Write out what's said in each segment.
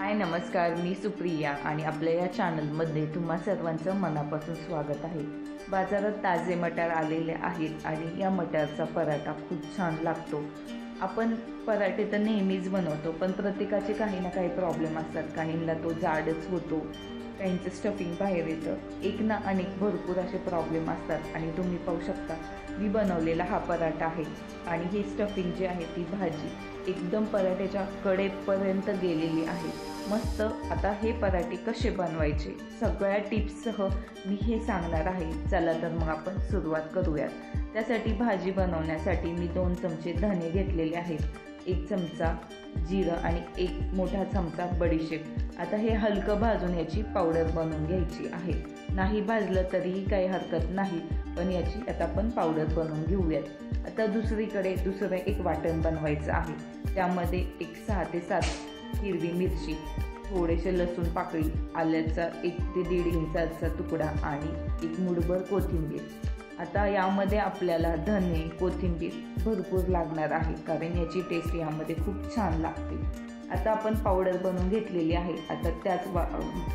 हाय नमस्कार, मी सुप्रिया आणि आपल्या या चॅनलमध्ये तुम्हा सर्वांचं मनापासून स्वागत आहे। बाजारात ताजे मटार आलेले आहेत आणि या मटारचा पराठा खूप छान लागतो। आपण पराठे तर नेहमीच बनवतो, पण प्रत्येकाचे काही ना काही प्रॉब्लेम असतात। काहींना तो जाडच होतो, काहींचं स्टफिंग बाहेर येतं, एक ना अनेक भरपूर असे प्रॉब्लेम असतात। आणि तुम्ही पाहू शकता मी बनवलेला हा पराठा आहे आणि ही स्टफिंग जी आहे ती भाजी एकदम पराठ्याच्या कडेपर्यंत गेलेली आहे। मस्त। आता हे पराठे कसे बनवायचे सगळ्या टिप्ससह मी हे सांगणार आहे। चला तर मग आपण सुरुवात करूयात। त्यासाठी भाजी बनवण्यासाठी मी 2 चमचे धने घेतलेले आहेत, 1 चमचा जिरं आणि 1 मोठा चमचा बडीशेप। आता हे हलकं भाजून याची पावडर बनवून घ्यायची आहे। नाही भाजलं तरीही काही हरकत नाही, पण याची आता आपण पावडर बनवून घेऊयात। आता दुसरीकडे दुसरं एक वाटण बनवायचं आहे। त्यामध्ये एक 6 ते 7 हिरवी मिरची, थोडेसे लसूण पाकळी, आल्याचा 1 ते 1.5 इंचाचा तुकडा आणि 1 मूठभर कोथिंबीर। आता यामध्ये आपल्याला धने कोथिंबीर भरपूर लागणार आहे, कारण याची टेस्ट यामध्ये खूप छान लागते। आता आपण पावडर बनवून घेतलेली आहे। आता त्याच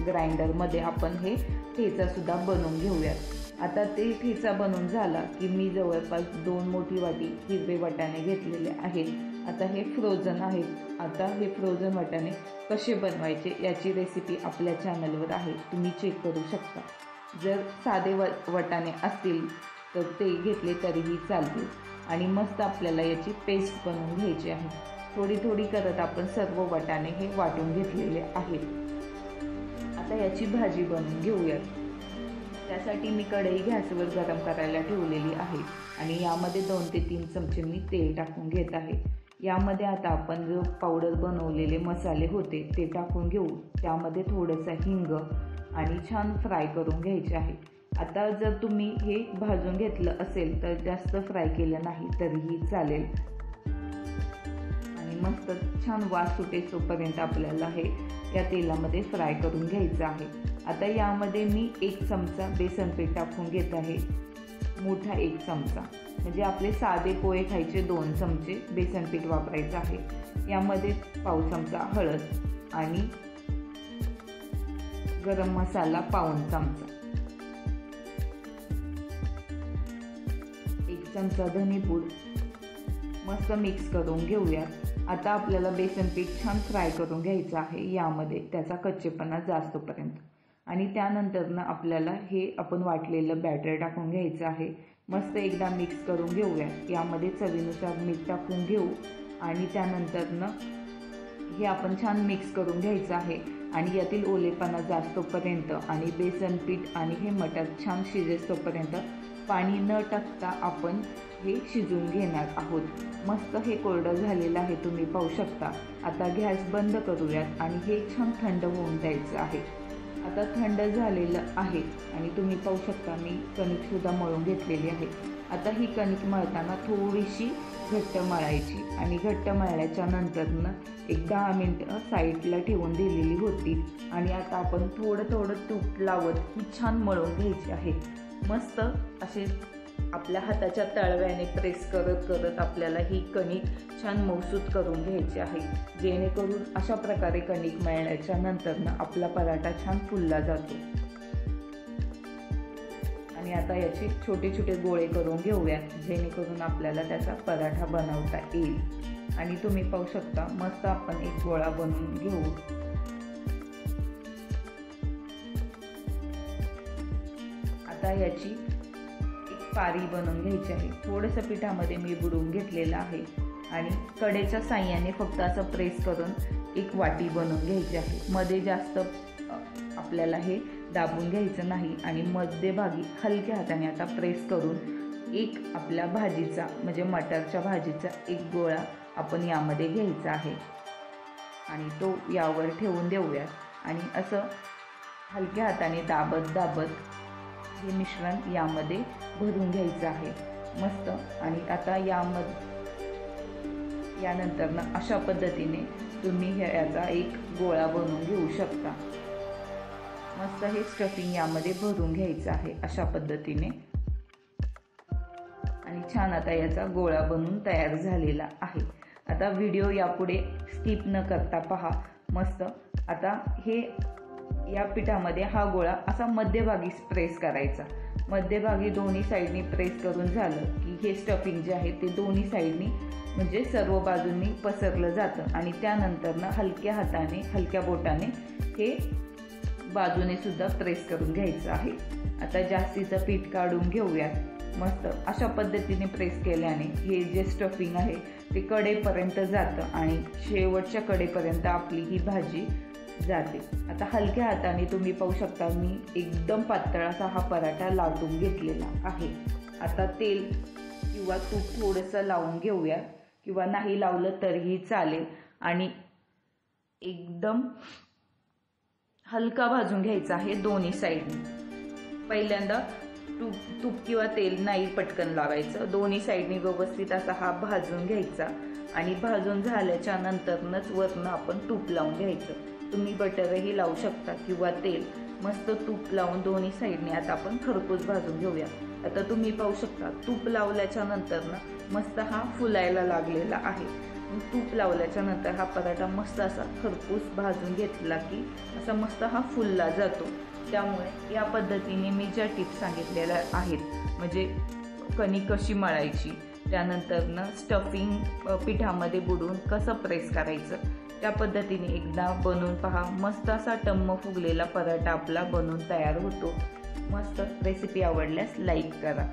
ग्राइंडरमध्ये आपण हे ठेचा सुद्धा बनवून घेऊयात। आता ते ठेचा बनवून झाला की मी जवळपास 2 मोठी वाटी हिरवे वाटाणे घेतलेले आहेत। आता हे फ्रोझन आहेत। आता हे फ्रोझन वाटाणे कसे बनवायचे याची रेसिपी आपल्या चॅनलवर आहे, तुम्ही चेक करू शकता। जर साधे वाटाणे असतील तर ते घेतले तरीही चालतील। आणि मस्त आपल्याला याची पेस्ट बनवून घ्यायची आहे। थोडी थोडी करत आपण सर्व वाटाणे हे वाटून घेतलेले आहेत। आता याची भाजी बनवून घेऊयात। त्यासाठी मी कढई गॅसवर गरम करायला ठेवलेली आहे आणि यामध्ये 2 ते 3 चमचे मी तेल टाकून घेत आहे। यामध्ये आता आपण जो पावडर बनवलेले मसाले होते ते टाकून घेऊ। त्यामध्ये थोडंसं हिंग आणि छान फ्राय करून घ्यायचे आहे। आता जर तुम्ही हे भाजून घेतलं असेल तर जास्त फ्राय केलं नाही तरीही चालेल। आणि मस्त छान वास सुटेपर्यंत आपल्याला हे या तेलामध्ये फ्राय करून घ्यायचं आहे। आता यामध्ये मी 1 चमचा बेसन पीठ टाकून घेत आहे, मोठा 1 चमचा, म्हणजे आपले साधे पोहे खायचे 2 चमचे बेसन पीठ वापरायचं आहे। यामध्ये पाव चमचा हळद आणि गरम मसाला पाऊण चमचा, 1 चमचा धनेपूड, मस्त मिक्स करून घेऊयात। आता आपल्याला बेसन पीठ छान फ्राय करून घ्यायचं आहे यामध्ये, त्याचा कच्चेपणा जास्तपर्यंत। आणि त्यानंतर आपल्याला हे आपण वाटलेलं बॅटर टाकून घ्यायचं आहे। मस्त एकदा मिक्स करून घेऊया। यामध्ये चवीनुसार मीठ टाकून घेऊ आणि त्यानंतर हे आपण छान मिक्स करून घ्यायचं आहे। आणि यातील ओलेपणा जास्तपर्यंत आणि बेसन पीठ आणि हे मटार छान शिजेस्तोपर्यंत पाणी न टाकता आपण हे शिजवून घेणार आहोत। मस्त हे कोरडं झालेलं आहे, तुम्ही पाहू शकता। आता गॅस बंद करूयात आणि हे छान थंड होऊन द्यायचं आहे। आता थंड झालेलं आहे आणि तुम्ही पाहू शकता मी कणिकसुद्धा मळून घेतलेली आहे। आता ही कणिक मळताना थोडीशी घट्ट मळायची आणि घट्ट मळल्याच्या नंतर एक 10 मिनिटं साईडला ठेवून दिलेली होती। आणि आता आपण थोडं थोडं तूप लावत ही छान मळून घ्यायची आहे। मस्त असे आपल्या हाताच्या तळव्याने प्रेस करत करत आपल्याला ही कणिक छान मऊसूत करून घ्यायची आहे, जेणेकरून अशा प्रकारे कणिक मळल्याच्या नंतर आपला पराठा छान फुलला जातो। आणि आता याचे छोटे छोटे गोळे करून घेऊयात, जेणेकरून आपल्याला त्याचा पराठा बनवता येईल। आणि तुम्ही पाहू शकता मस्त आपण एक गोळा बनवून घेऊ। आता याची पारी बनवून घ्यायची आहे। थोडंसं पिठामध्ये मी बुडवून घेतलेलं आहे आणि कडेच्या साह्याने फक्त असं प्रेस करून एक वाटी बनवून घ्यायची आहे। मध्ये जास्त आपल्याला हे दाबून घ्यायचं नाही आणि मध्यभागी हलक्या हाताने आता प्रेस करून एक आपल्या भाजीचा म्हणजे मटारच्या भाजीचा एक गोळा आपण यामध्ये घ्यायचा आहे आणि तो यावर ठेवून देऊयात। आणि असं हलक्या हाताने दाबत दाबत हे मिश्रण यामध्ये भरून घ्यायचं आहे मस्त। आणि आता यानंतर अशा पद्धतीने तुम्ही याचा एक गोळा बनवून घेऊ शकता। मस्त हे स्टफिंग यामध्ये भरून घ्यायचं आहे अशा पद्धतीने। आणि छान आता याचा गोळा बनवून तयार झालेला आहे। आता व्हिडिओ यापुढे स्किप न करता पहा। मस्त आता हे या पिठामध्ये हा गोळा असा मध्यभागी प्रेस करायचा. मध्यभागी दोन्ही साईडनी प्रेस करून झालं की हे स्टफिंग जे आहे ते दोन्ही साईडनी म्हणजे सर्व बाजूंनी पसरलं जातं आणि त्यानंतर हलक्या हाताने हलक्या बोटाने हे बाजूने सुद्धा प्रेस करून घ्यायचं आहे. आता जास्तीचं पीठ काढून घेऊया. मस्त अशा पद्धतीने प्रेस केल्याने हे जे स्टफिंग आहे ते कडेपर्यंत जातं आणि शेवटच्या कडेपर्यंत आपली ही भाजी जाते. आता हलक्या हाताने तुम्ही पाहू शकता मी एकदम पातळ असा हा पराठा लाटून घेतलेला आहे. आता तेल किंवा तूप थोडंसं लावून घेऊया किंवा नाही लावलं तरीही चालेल आणि एकदम हलका भाजून घ्यायचा आहे दोन्ही साईडनी. पहिल्यांदा तूप किंवा तेल नाही पटकन लावायचं. दोन्ही साईडनी व्यवस्थित असा हा भाजून घ्यायचा आणि भाजून झाल्याच्या नंतरच वरनं आपण तूप लावून घ्यायचं. तुम्ही बटरही लावू शकता किंवा तेल. मस्त तूप लावून दोन्ही साईडने आता आपण खरपूस भाजून घेऊया. आता तुम्ही पाहू शकता तूप लावल्याच्या नंतरनं मस्त हा फुलायला लागलेला आहे. तूप लावल्याच्या नंतर हा पराठा मस्त असा खरपूस भाजून घेतला की असा मस्त हा फुलला जातो. त्यामुळे या पद्धतीने मी ज्या टिप्स सांगितलेल्या आहेत म्हणजे कणिक कशी मळायची, त्यानंतरनं स्टफिंग पिठामध्ये बुडवून कसं प्रेस करायचं, त्या पद्धतीने एकदा बनवून पहा. मस्त असा टम्म फुगलेला पराठा आपला बनवून तयार होतो. मस्त रेसिपी आवडल्यास लाईक करा.